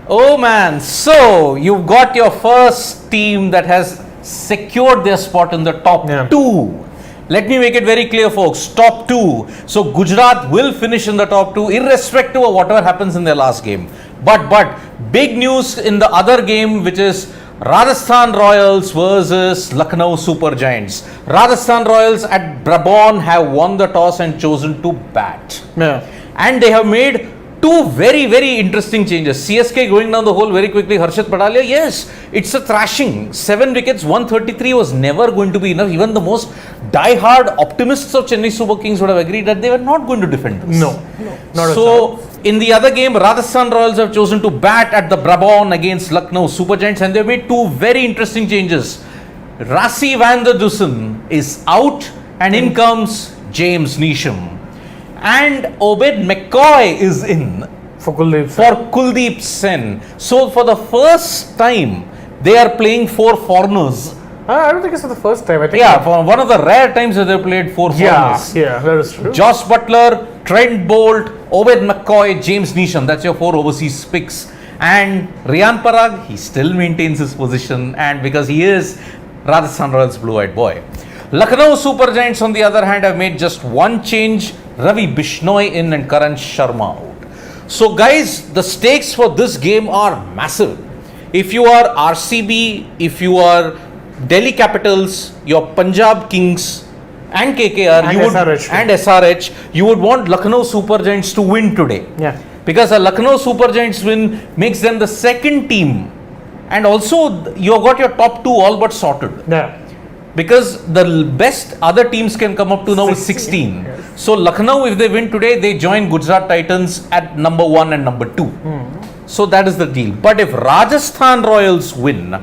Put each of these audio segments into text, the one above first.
Oh man, so you've got your first team that has secured their spot in the top two. Let me make it very clear, folks. Top two. So Gujarat will finish in the top two, irrespective of whatever happens in their last game. But big news in the other game, which is Rajasthan Royals versus Lucknow Super Giants. Rajasthan Royals at Brabant have won the toss and chosen to bat. And they have made two very, very interesting changes. CSK going down the hole very quickly. Harshit Padalia, yes, it's a thrashing. 7 wickets, 133 was never going to be enough. Even the most die-hard optimists of Chennai Super Kings would have agreed that they were not going to defend this. No, not at all. So, in the other game, Rajasthan Royals have chosen to bat at the Brabant against Lucknow Super Giants, and they made two very interesting changes. Rassi van der Dussen is out, and in comes James Neesham. And Obed McCoy is in for Kuldeep Sen. So for the first time, they are playing four foreigners. I don't think it's for the first time. I think for one of the rare times that they played four foreigners. Yeah, that is true. Josh Butler, Trent Bolt, Obed McCoy, James Neesham. That's your four overseas picks. And Riyan Parag, he still maintains his position, and because he is Rajasthan Royals blue-eyed boy. Lucknow Super Giants, on the other hand, have made just one change. Ravi Bishnoi in and Karan Sharma out. So guys, the stakes for this game are massive. If you are RCB, if you are Delhi Capitals, your Punjab Kings and KKR and SRH, you would want Lucknow Super Giants to win today. Yeah. Because a Lucknow Super Giants win makes them the second team. And also, you've got your top two all but sorted. Yeah. Because the best other teams can come up to now is 16. Yes. So Lucknow, if they win today, they join Gujarat Titans at number 1 and number 2. So that is the deal. But if Rajasthan Royals win,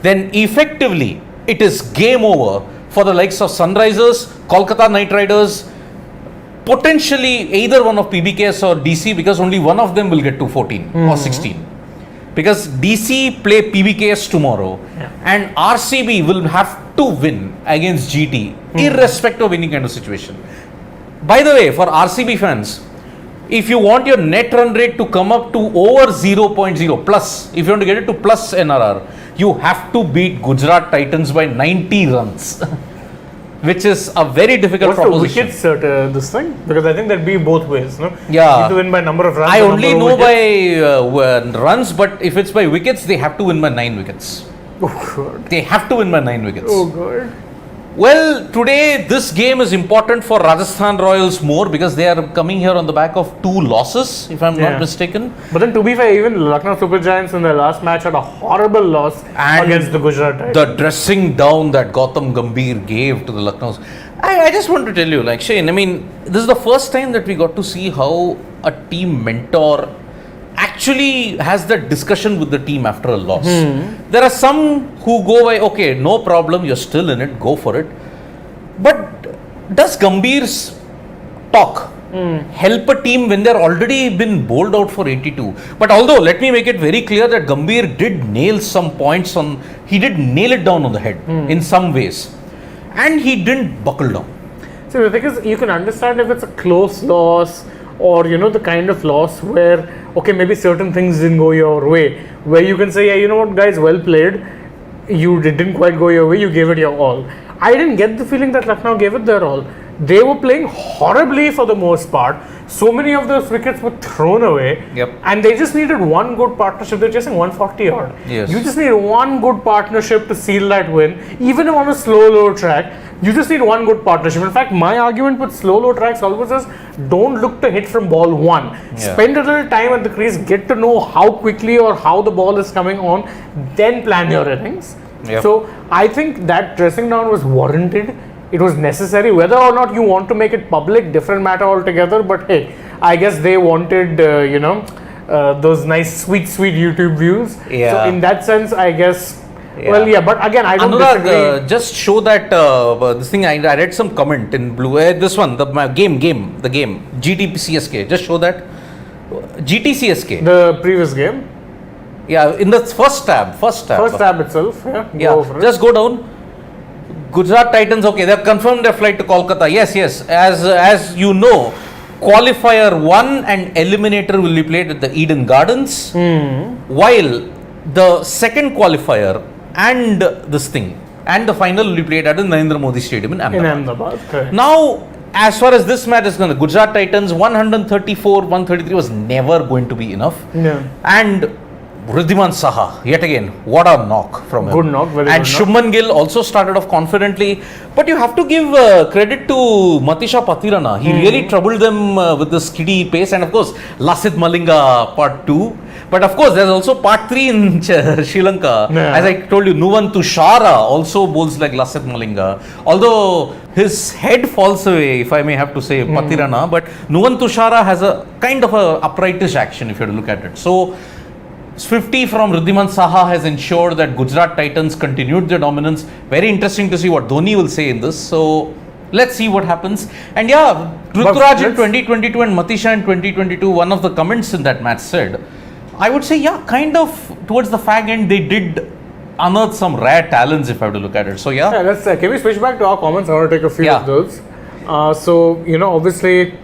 then effectively it is game over for the likes of Sunrisers, Kolkata Knight Riders, potentially either one of PBKS or DC, because only one of them will get to 14 or 16. Because DC play PBKS tomorrow, and RCB will have to win against GT, irrespective of any kind of situation. By the way, for RCB fans, if you want your net run rate to come up to over 0.0 plus, if you want to get it to plus NRR, you have to beat Gujarat Titans by 90 runs. Which is a very difficult proposition. What's the wickets this thing? Because I think that'd be both ways, no? Yeah. You need to win by number of runs. I only know by runs, but if it's by wickets, they have to win by 9 wickets. Oh God. They have to win by 9 wickets. Oh God. Well, today this game is important for Rajasthan Royals more because they are coming here on the back of 2 losses, if I'm not mistaken. But then to be fair, even Lucknow Super Giants in their last match had a horrible loss against the Gujarat Titans. The dressing down that Gautam Gambhir gave to the Lucknows. I just want to tell you, like Shane, I mean, this is the first time that we got to see how a team mentor actually has that discussion with the team after a loss. There are some who go by, okay, no problem, you're still in it, go for it. But does Gambhir's talk help a team when they're already been bowled out for 82? But although, let me make it very clear that Gambhir did nail some points he did nail it down on the head in some ways. And he didn't buckle down. So the thing is, you can understand if it's a close loss, or the kind of loss where maybe certain things didn't go your way, where you can say, yeah, you know what guys, well played, you didn't quite go your way, you gave it your all. I didn't get the feeling that Lucknow gave it their all. They were playing horribly for the most part. So many of those wickets were thrown away, and they just needed one good partnership. They're chasing 140 odd. Yes. You just need one good partnership to seal that win, even on a slow, low track. You just need one good partnership. In fact, my argument with slow, low tracks always is don't look to hit from ball 1. Spend a little time at the crease, get to know how quickly or how the ball is coming on, then plan your innings. So I think that dressing down was warranted. It was necessary. Whether or not you want to make it public, different matter altogether. But hey, I guess they wanted, those nice, sweet YouTube views. So in that sense, I guess. Well, but again, I don't disagree. Just show that this thing. I read some comment in blue. This one, the game, GT CSK. Just show that GT CSK. The previous game. Yeah, in the first tab. First tab itself. Yeah. Just go down. Gujarat Titans. Okay, they have confirmed their flight to Kolkata. Yes. As you know, qualifier 1 and eliminator will be played at the Eden Gardens, while the second qualifier and the final will be played at the Narendra Modi Stadium in Ahmedabad. Correct. Now, as far as this match is concerned, Gujarat Titans 134, 133 was never going to be enough. Yeah. And Riddhiman Saha, yet again, what a knock from him. Good knock, very and good knock. Shubman Gill also started off confidently. But you have to give credit to Matisha Patirana. He really troubled them with this kiddie pace. And of course, Lasit Malinga part 2. But of course, there's also part 3 in Sri Lanka. Yeah. As I told you, Nuwan Tushara also bowls like Lasit Malinga. Although his head falls away, if I may have to say, Patirana. But Nuwan Tushara has a kind of a uprightish action if you have to look at it. So, 50 from Riddhiman Saha has ensured that Gujarat Titans continued their dominance. Very interesting to see what Dhoni will say in this. So, let's see what happens. And yeah, Ruturaj in 2022 and Matisha in 2022, one of the comments in that match said, I would say, yeah, kind of towards the fag end, they did unearth some rare talents if I have to look at it. So, yeah. Let's can we switch back to our comments? I want to take a few of those. So, obviously,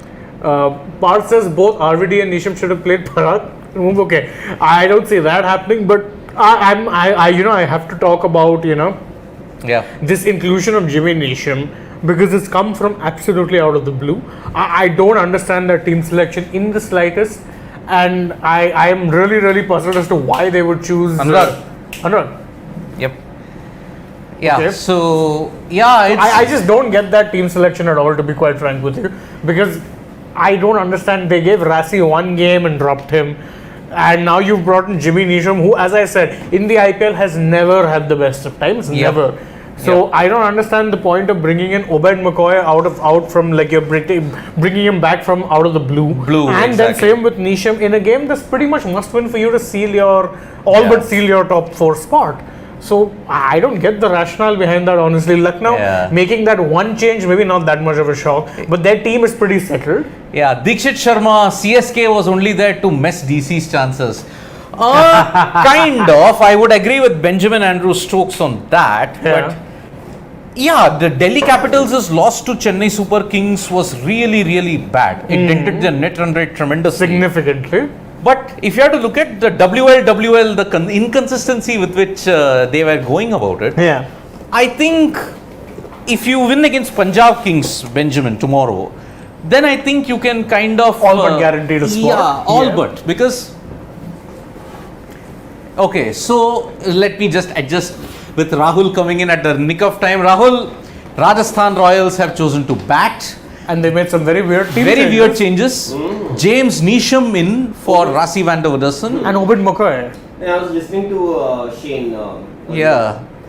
Parth says both RVD and Nisham should have played Bharat. Okay, I don't see that happening, but I have to talk about this inclusion of Jimmy Neesham because it's come from absolutely out of the blue. I don't understand their team selection in the slightest, and I am really puzzled as to why they would choose Anurag. Yep. Yeah. Okay. So yeah, it's I just don't get that team selection at all, to be quite frank with you, because I don't understand. They gave Rassi one game and dropped him. And now you've brought in Jimmy Neesham, who, as I said, in the IPL has never had the best of times, never. So I don't understand the point of bringing in Obed McCoy out from like you're bringing him back from out of the blue. And then same with Neesham in a game that's pretty much must win for you to seal your but seal your top 4 spot. So I don't get the rationale behind that, honestly. Lucknow making that one change, maybe not that much of a shock, but their team is pretty settled. Yeah, Dikshit Sharma, CSK was only there to mess DC's chances. Kind of. I would agree with Benjamin Andrew Stokes on that. But yeah, the Delhi Capitals' loss to Chennai Super Kings was really bad. It dented their net run rate tremendously. Significantly. But if you have to look at the WL, the inconsistency with which they were going about it, I think if you win against Punjab Kings, Benjamin, tomorrow, then I think you can kind of all but guaranteed a spot. Yeah, but because okay, so let me just adjust with Rahul coming in at the nick of time. Rahul, Rajasthan Royals have chosen to bat. And they made some very weird changes. James Neesham in for Rassi van der Woudersson. And Obed McCoy. I was listening to Shane.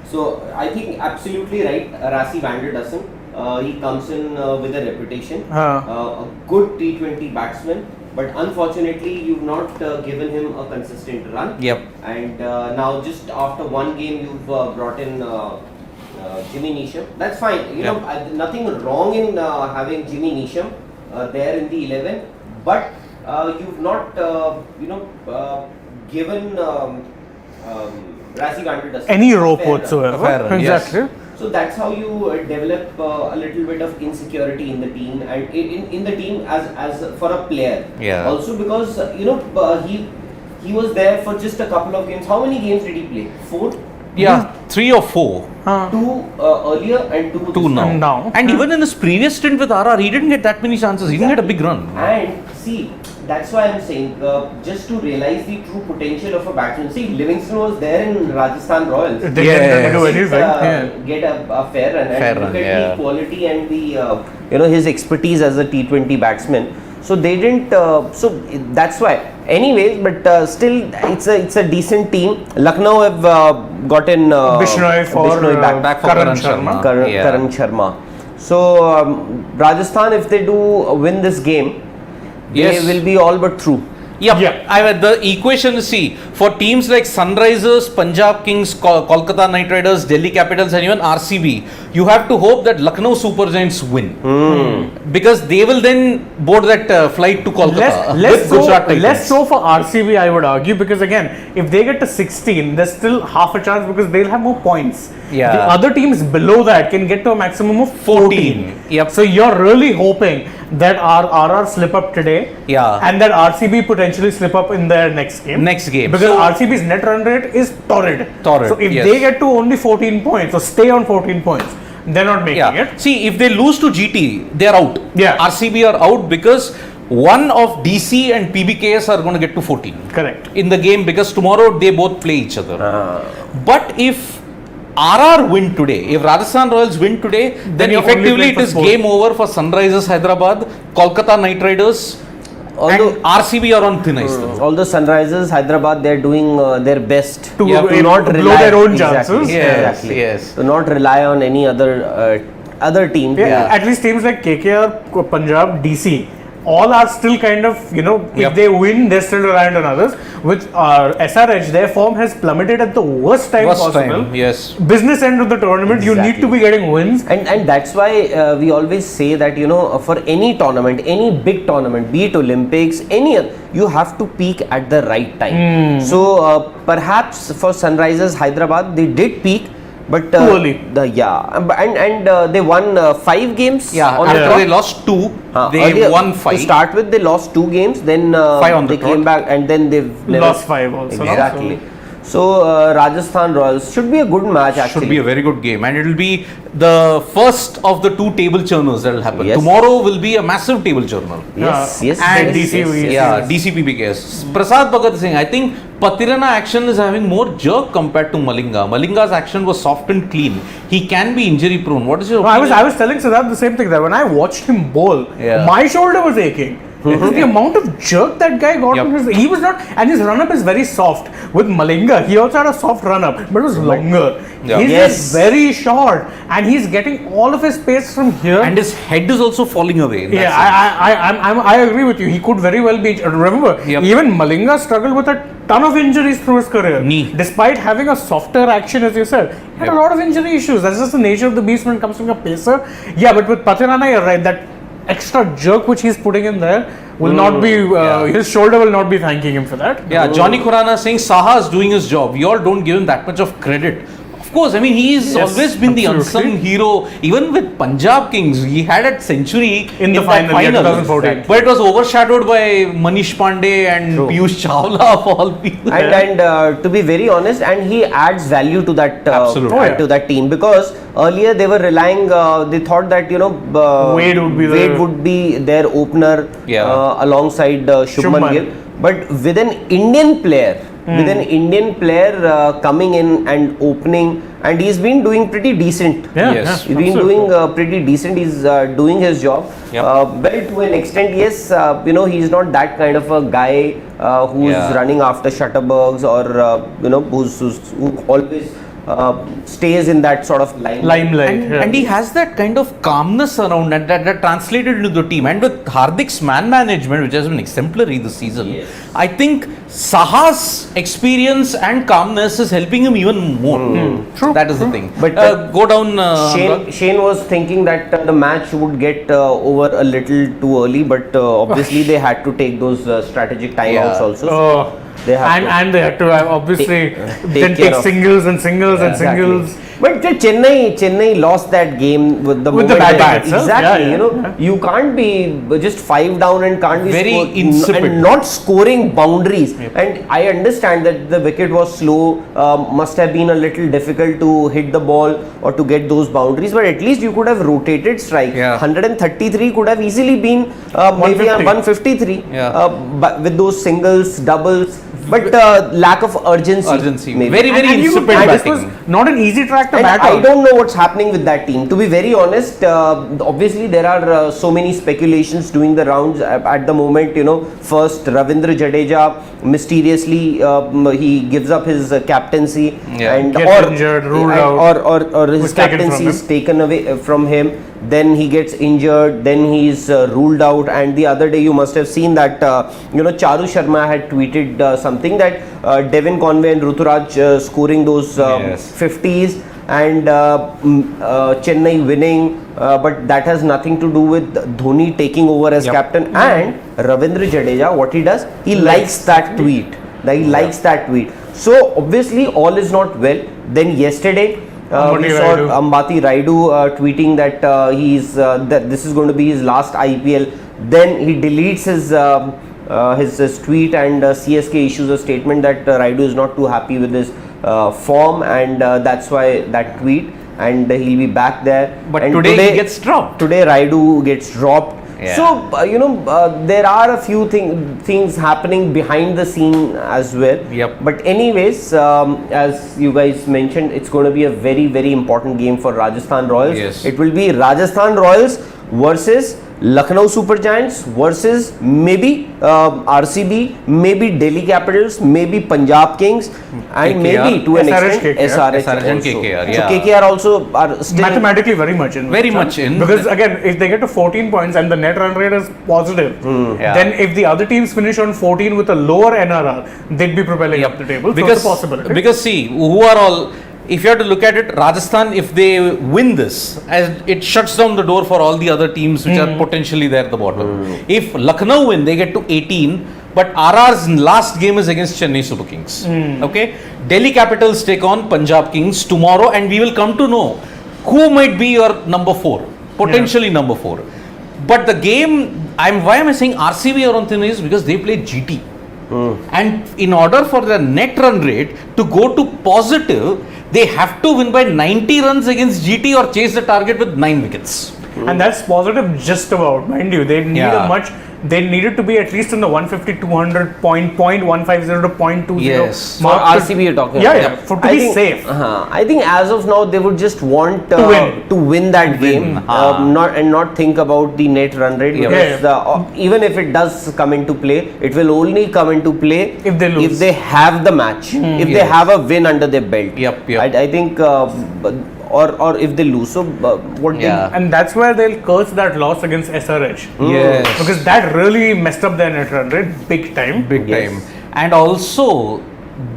So I think absolutely right. Rassi van der Woudersson. He comes in with a reputation. A good T20 batsman. But unfortunately, you've not given him a consistent run. And now just after one game, you've brought in Jimmy Neesham. That's fine. You know, nothing wrong in having Jimmy Neesham there in the 11. But you've not, given Rassi van der Woudersson any rope whatsoever. Exactly. So that's how you develop a little bit of insecurity in the team and in the team as for a player. Also because he was there for just a couple of games. How many games did he play? 4? 3 or 4. 2 earlier and 2 now. And even in his previous stint with RR, he didn't get that many chances. He didn't get a big run. And see, that's why I'm saying, just to realize the true potential of a batsman. See, Livingston was there in Rajasthan Royals. They didn't do anything. Get a fair run. And look at the quality and the his expertise as a T20 batsman. So they didn't. So that's why. Anyways, but still, it's a decent team. Lucknow have gotten Bishnoi back for Karan Sharma. So Rajasthan, if they do win this game, they will be all but through. The equation is, see, for teams like Sunrisers, Punjab Kings, Kolkata Knight Riders, Delhi Capitals and even RCB, you have to hope that Lucknow Super Giants win. Because they will then board that flight to Kolkata. Less so for RCB, I would argue, because again, if they get to 16, there's still half a chance because they'll have more points. The other teams below that can get to a maximum of 14. Yep. So you're really hoping. that our RR slip up today, and that RCB potentially slip up in their next game. Because so, RCB's net run rate is torrid. So if they get to only 14 points or stay on 14 points, they're not making it. See, if they lose to GT, they're out. RCB are out because one of DC and PBKS are going to get to 14. Correct. In the game, because tomorrow they both play each other. But if RR win today, if Rajasthan Royals win today, then effectively it is game over for Sunrisers Hyderabad, Kolkata Knight Riders, and RCB are on thin ice. Although Sunrisers Hyderabad, they're doing their best to not blow their own chances. To not rely on any other team. At least teams like KKR, Punjab, DC, all are still kind of, if they win, they're still reliant on others. With SRH, their form has plummeted at the worst time possible. Business end of the tournament, you need to be getting wins. And that's why we always say that, for any tournament, any big tournament, be it Olympics, you have to peak at the right time. So perhaps for Sunrisers Hyderabad, they did peak. But too early. They won 5 games. After they lost 2, they won 5. To start with, they lost 2 games. Then 5 they came back, and then they've lost 5 also. Exactly. So Rajasthan Royals should be a good match. Actually, should be a very good game, and it will be the first of the 2 table churners that will happen. Tomorrow will be a massive table churner. And DCPBKS. Prasad Bhagat Singh, I think Patirana action is having more jerk compared to Malinga. Malinga's action was soft and clean. He can be injury prone. What is your opinion? I was telling Siddharth the same thing, that when I watched him bowl, my shoulder was aching. The amount of jerk that guy got, he was not, and his run up is very soft. With Malinga, he also had a soft run up, but it was longer. He's just very short, and he's getting all of his pace from here. And his head is also falling away. I agree with you. He could very well be. Remember, even Malinga struggled with a ton of injuries through his career. Despite having a softer action, as you said, he had a lot of injury issues. That's just the nature of the beast when it comes to a pacer. But with Patirana, you're right, that extra jerk which he's putting in there will not be, his shoulder will not be thanking him for that. Johnny Khurana saying Saha is doing his job. You all don't give him that much of credit. Of course, I mean, he's always been the unsung hero. Even with Punjab Kings, he had a century in the final, 2014. But it was overshadowed by Manish Pandey and Piyush Chawla of all people. And to be very honest, and he adds value to that to that team, because earlier they were relying, they thought that Wade would be their opener alongside Shubman Gill. But with an Indian player, coming in and opening, and he's been doing pretty decent. He's been doing pretty decent. He's doing his job. Well, to an extent, yes. He's not that kind of a guy who's running after Shutterbergs or who always stays in that sort of limelight. And he has that kind of calmness around, and that translated into the team. And with Hardik's man management, which has been exemplary this season, I think Saha's experience and calmness is helping him even more. True. That is the thing. But go down. Shane was thinking that the match would get over a little too early, but obviously they had to take those strategic timeouts also. They had to obviously take singles and singles and singles. But Chennai lost that game with the bad exactly. You can't be just 5 down and can't be very insipid and not scoring boundaries. And I understand that the wicket was slow, must have been a little difficult to hit the ball or to get those boundaries. But at least you could have rotated strike. 133 could have easily been maybe 153 with those singles, doubles. But lack of urgency. Maybe. Very insipid batting. This was not an easy track to bat on. I don't know what's happening with that team. To be very honest, obviously there are so many speculations doing the rounds at the moment. First Ravindra Jadeja mysteriously he gives up his captaincy and gets injured, ruled out, or his captaincy is taken away from him. Then he gets injured, then he's ruled out, and the other day you must have seen that Charu Sharma had tweeted something that Devin Conway and Ruturaj scoring those 50s and Chennai winning, but that has nothing to do with Dhoni taking over as captain. And Ravindra Jadeja, what he does, he likes that tweet. So obviously all is not well. Then yesterday we saw Ambati Raidu tweeting that that this is going to be his last IPL. Then he deletes his tweet, and CSK issues a statement that Raidu is not too happy with his form, and that's why that tweet. And he'll be back there. But today he gets dropped. Today Raidu gets dropped. Yeah. So there are a few things happening behind the scene as well. Yep. But anyways, as you guys mentioned, it's going to be a very, very important game for Rajasthan Royals. Yes. It will be Rajasthan Royals versus Lucknow Super Giants versus maybe RCB, maybe Delhi Capitals, maybe Punjab Kings, and KKR. maybe to an SRH, extent KKR. SRH and also. KKR, So yeah. KKR also are still mathematically very much in. Very much in. Because again, if they get to 14 points and the net run rate is positive, Yeah. then if the other teams finish on 14 with a lower NRR, they'd be propelling up the table. Because, so it's a possibility. because see, who are all, if you have to look at it, Rajasthan, if they win this, as it shuts down the door for all the other teams which are potentially there at the bottom. If Lucknow win, they get to 18, but RR's last game is against Chennai Super Kings. Okay, Delhi Capitals take on Punjab Kings tomorrow, and we will come to know who might be your number 4, potentially number 4. But the game, why am I saying RCB or something is because they play GT. And in order for the net run rate to go to positive, they have to win by 90 runs against GT or chase the target with 9 wickets. And that's positive just about, mind you. They need they needed to be at least in the 150, 200 point 0.150 to 0.20 Yes. for RCB you're talking about. Yeah, to be safe. I think as of now they would just want To win that game, not think about the net run rate, because even if it does come into play, it will only come into play If they lose. if they have the match, if they have a win under their belt. Yep. I think or if they lose. So what And that's where they'll curse that loss against SRH. Yes. Because that really messed up their net run rate big time. Big Yes. time. And also,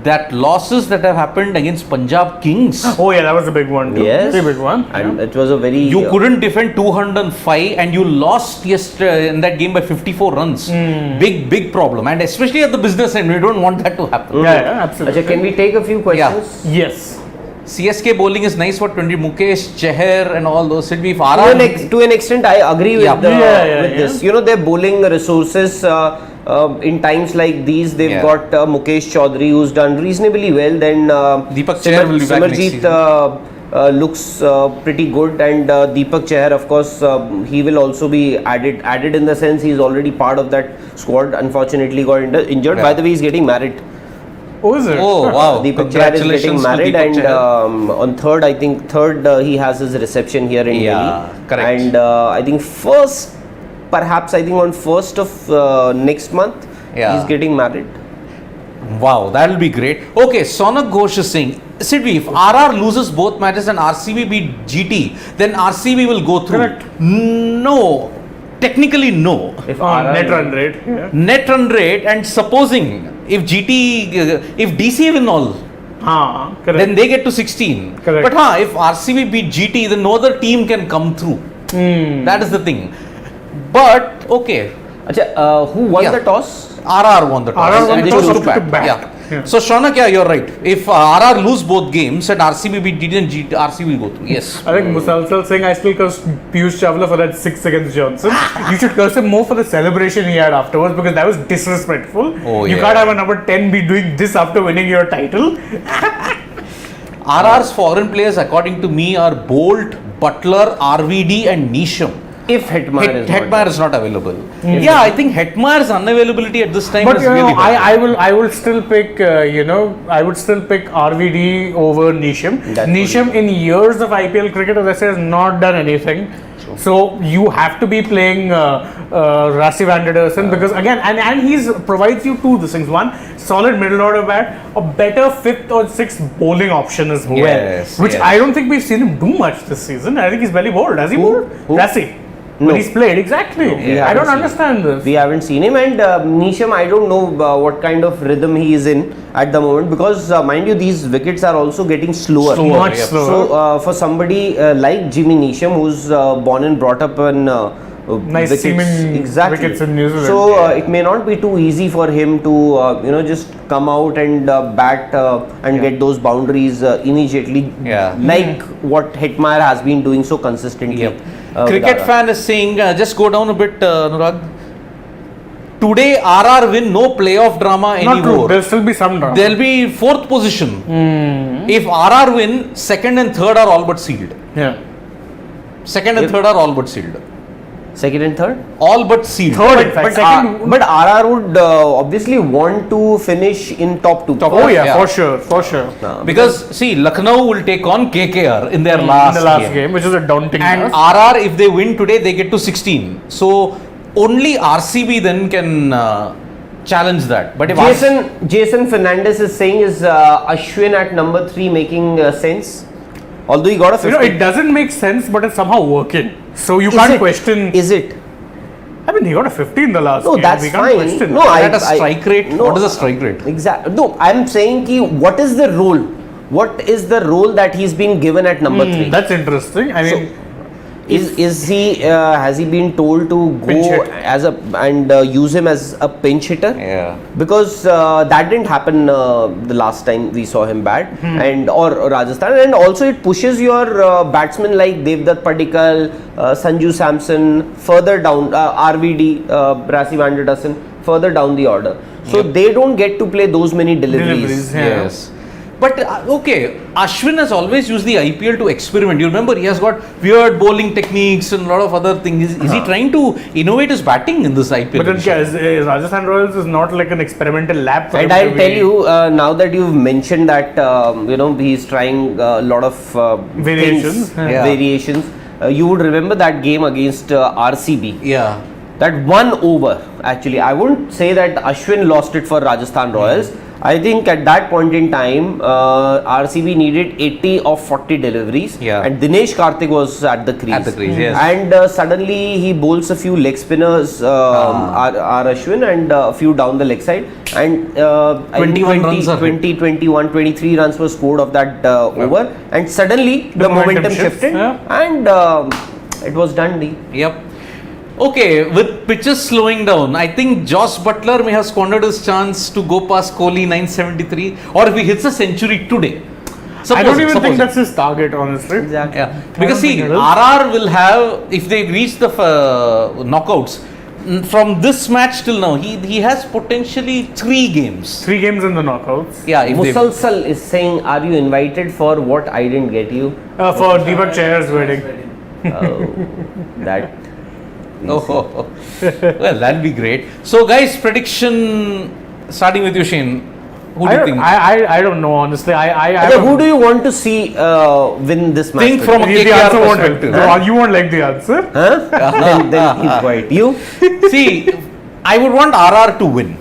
that losses that have happened against Punjab Kings. Oh yeah, that was a big one too. Yes. Very big one. and it was a very You couldn't defend 205 and you lost yesterday in that game by 54 runs. Big problem. And especially at the business end, we don't want that to happen. Yeah, absolutely. Can we take a few questions? Yes. CSK bowling is nice for 20. Mukesh, Chahar and all those. Should be To an extent, I agree with this. You know, their bowling resources in times like these, they've got Mukesh Chaudhary, who's done reasonably well. Then Deepak Chahar will be back next season. Looks pretty good, and Deepak Chahar, of course, he will also be added in the sense he's already part of that squad. Unfortunately, got injured. By the way, he's getting married. Oh, is it? Oh, wow. Deepak Chahar is getting Congratulations to married, Deepak and Chahar. on 3rd, he has his reception here in Delhi. Correct. And I think perhaps on 1st of next month, he's getting married. Wow, that will be great. Okay, Sonak Ghosh is saying, Sidvi, if RR loses both matches and RCB beat GT, then RCB will go through. Correct. No. Technically, no. If Net run rate. Yeah. Net run rate, and supposing if DC win all, Correct. then they get to 16. Correct. But if RCB beat GT, then no other team can come through. That is the thing. But, okay. who won the toss? RR won the toss. RR won and the chose toss to to bat. bat. Yeah. So Shaunak, you're right. If RR lose both games and RCB beat GT, then RCB will go through. Yes. I think Musalsal Singh, I still curse Piyush Chawla for that 6 against Johnson. You should curse him more for the celebration he had afterwards, because that was disrespectful. You can't have a number 10 be doing this after winning your title. RR's foreign players, according to me, are Bolt, Butler, RVD and Nisham. If Hetmeyer is not available. I think Hetmeyer's unavailability at this time But is you know, really bad. I will still pick I would still pick RVD over Nisham. Nisham in years of IPL cricket, as I said, has not done anything. So you have to be playing Rassi van der Dersen, because again, and he's provides you two things. One, solid middle order bat, a better 5th or 6th bowling option as well. Which I don't think we've seen him do much this season. I think he's barely bowled. Has he bowled? Rassi. No. When he's played, exactly. I don't understand this. We haven't seen him, and Nisham, I don't know what kind of rhythm he is in at the moment, because mind you, these wickets are also getting slower. Much slower. So for somebody like Jimmy Nisham, who's born and brought up in Nice seaming wickets in New Zealand. So it may not be too easy for him to just come out and bat and get those boundaries immediately, like what Hetmeyer has been doing so consistently. Cricket fan is saying, just go down a bit, Anurag. Today, RR win, no playoff drama Not anymore. true. There'll still be some drama. There'll be fourth position. If RR win, second and third are all but sealed. Yeah. Second and third are all but sealed. Second and third? All but sealed. Third, in fact. But RR would obviously want to finish in top two. Oh yeah, for sure. Because see, Lucknow will take on KKR in their last game, which is a daunting and task. RR, if they win today, they get to 16. So only RCB then can challenge that. But if Jason Fernandez is saying, is Ashwin at number 3 making sense? Although he got a 50. It doesn't make sense, but it's somehow working. So you can't question. Is it? I mean, he got a 50 in the last game. No, that's we can't fine. question No, that. a strike rate? No, What is a strike rate? Exactly. No, I'm saying what is the role? What is the role that he's been given at number 3? That's interesting. I mean, is he has he been told to go as and use him as a pinch hitter? Yeah. Because that didn't happen the last time we saw him bat or Rajasthan, and also it pushes your batsmen like Devdutt Padikkal, Sanju Samson further down, RVD, Rassi van der Dussen further down the order. So they don't get to play those many deliveries. Yes. But okay, Ashwin has always used the IPL to experiment. You remember, he has got weird bowling techniques and a lot of other things. Is he trying to innovate his batting in this IPL? but then Rajasthan Royals is not like an experimental lab for And him I'll to tell be- you, now that you've mentioned that, he's trying a lot of Variations. variations. You would remember that game against RCB. Yeah. That 1 over, actually. I wouldn't say that Ashwin lost it for Rajasthan Royals. I think at that point in time, RCB needed 80 of 40 deliveries, and Dinesh Karthik was at the crease. Yes. And suddenly he bowls a few leg spinners, R. Ashwin, and a few down the leg side. And 21 runs 21, 23 runs were scored of that over. And suddenly the momentum shifted, and it was done. Yep. Okay, with pitches slowing down, I think Josh Butler may have squandered his chance to go past Kohli 973, or if he hits a century today. I don't even think that's his target, honestly. Exactly. Yeah. Because see, RR will have, if they reach the knockouts, from this match till now, he has potentially 3 games. 3 games in the knockouts. Yeah. Musalsal is saying, are you invited for what I didn't get you? For Deepak Chahar's wedding. That. Well, that'll be great. So, guys, prediction starting with you, Shane. Who do you think? I don't know, honestly. Who do you want to see win this match? Think from a KKR perspective. You won't like the answer? Then he's quiet. You? See, I would want RR to win.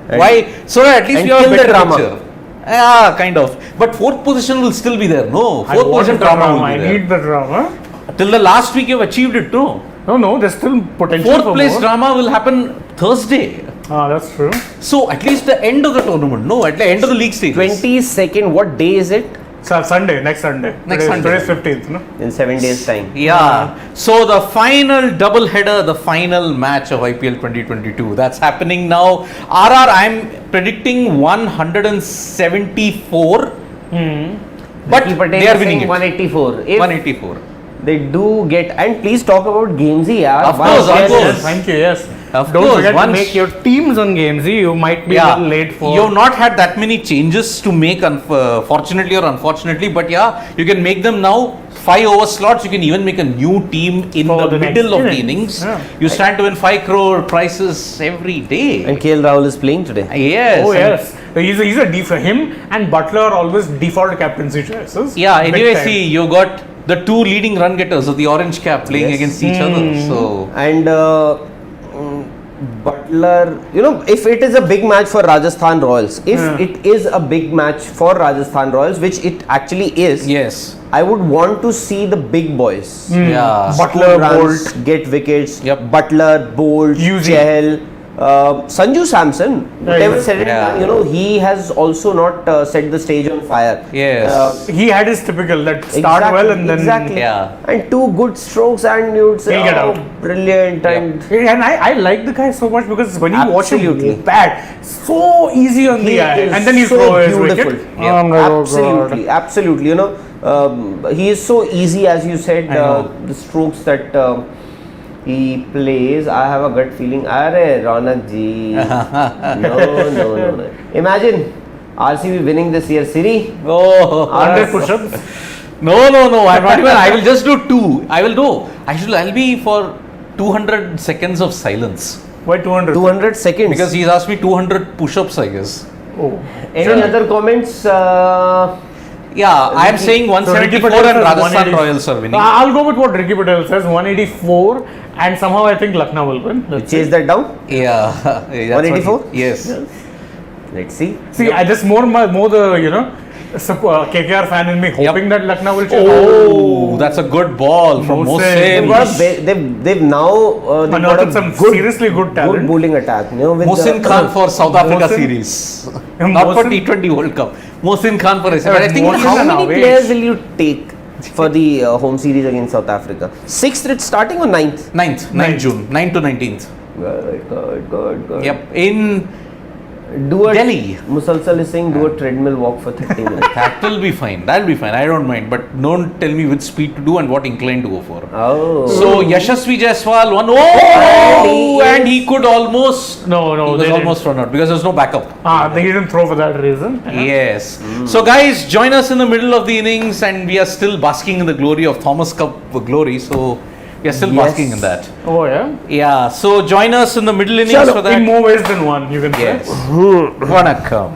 Why? So that at least we have a better picture. Yeah, kind of. But 4th position will still be there. No, 4th position drama will be there. I need the drama. Till the last week, you've achieved it, no? No, there's still potential 4th for place more. drama will happen Thursday. That's true. So at least the end of the tournament, no, at the end of the league stage. 22nd, what day is it? Sunday, next Sunday. Today's 15th, no? In 7 days' time. Yeah. So the final double header, the final match of IPL 2022, that's happening now. RR, I'm predicting 174. But they are winning it. 184. 184. They do get, and please talk about Gamezy. Of course. Thank you, yes. Of Don't course, forget to make your teams on Gamezy. You might be a little late for... You've not had that many changes to make, fortunately or unfortunately, but you can make them now. 5 over slots, you can even make a new team in the middle of the innings. You stand to win 5 crore prizes every day. And KL Rahul is playing today. Yes. Oh, yes. He's a D for him, and Butler are always default captaincy choices. Yeah, anyway, see, you got the 2 leading run getters of the orange cap playing against each other. So and Butler, if it is a big match for Rajasthan Royals, it is a big match for Rajasthan Royals, which it actually is. Yes. I would want to see the big boys. Yeah. Butler, Bolt, Bolt, get wickets. Yep. Butler, Bolt, Chahal. Sanju Samson, whatever said it, Yeah. you know, he has also not set the stage on fire. Yes. He had his typical that start well and then exactly. Yeah. And 2 good strokes and you'd say, He'll get out. brilliant. And And I like the guy so much because when you watch Absolutely. him bat, so easy on he the eye, is and then you so throw his beautiful. wicket. Yeah. I'm like, oh, God. Absolutely, absolutely. You know, he is so easy, as you said. I know. The strokes that he plays, I have a gut feeling. Arey Ronak ji, no. Imagine RCB winning this year, Siri. Oh. 100 push-ups. No. I'm not even. I will just do 2. I'll be for 200 seconds of silence. Why 200? 200 seconds. Because he's asked me 200 push-ups, I guess. Oh. Any other comments? Yeah, I am saying So Ricky 174 Patel and says Rajasthan 180. Royals are winning. I'll go with what Ricky Patel says, 184, and somehow I think Lucknow will win. Let's Chase that down. Yeah. That's what 184? Yes. Let's see. See, I just more the KKR fan in me hoping that Lucknow will chase. Oh, that's a good ball from Mohsin. Mohsin. They've now they've got Unearthed some seriously good talent. Good bowling attack. You know, with Mohsin Khan for South Africa Mohsin- series. Not for T20 World Cup. Mohsin Khan for SC. Yeah, But I think Mohsin How and many Awesh. players will you take for the home series against South Africa? 6th it's starting or 9th? 9th June. 9th to 19th. Good. Yep. In Do a Delhi. Musalsal is saying do a treadmill walk for 30 minutes. That will be fine. That'll be fine. I don't mind. But don't tell me which speed to do and what incline to go for. Oh. So Yashasvi Jaiswal won. Oh, and he could almost. No, He was they didn't. almost run out because there's no backup. They didn't throw for that reason. Yes. So guys, join us in the middle of the innings, and we are still basking in the glory of Thomas Cup glory. So we are still Yes. basking in that. Oh yeah. Yeah. So join us in the middle innings Chalo. for that. In more ways than one, you can say. Yes. Vanakkam.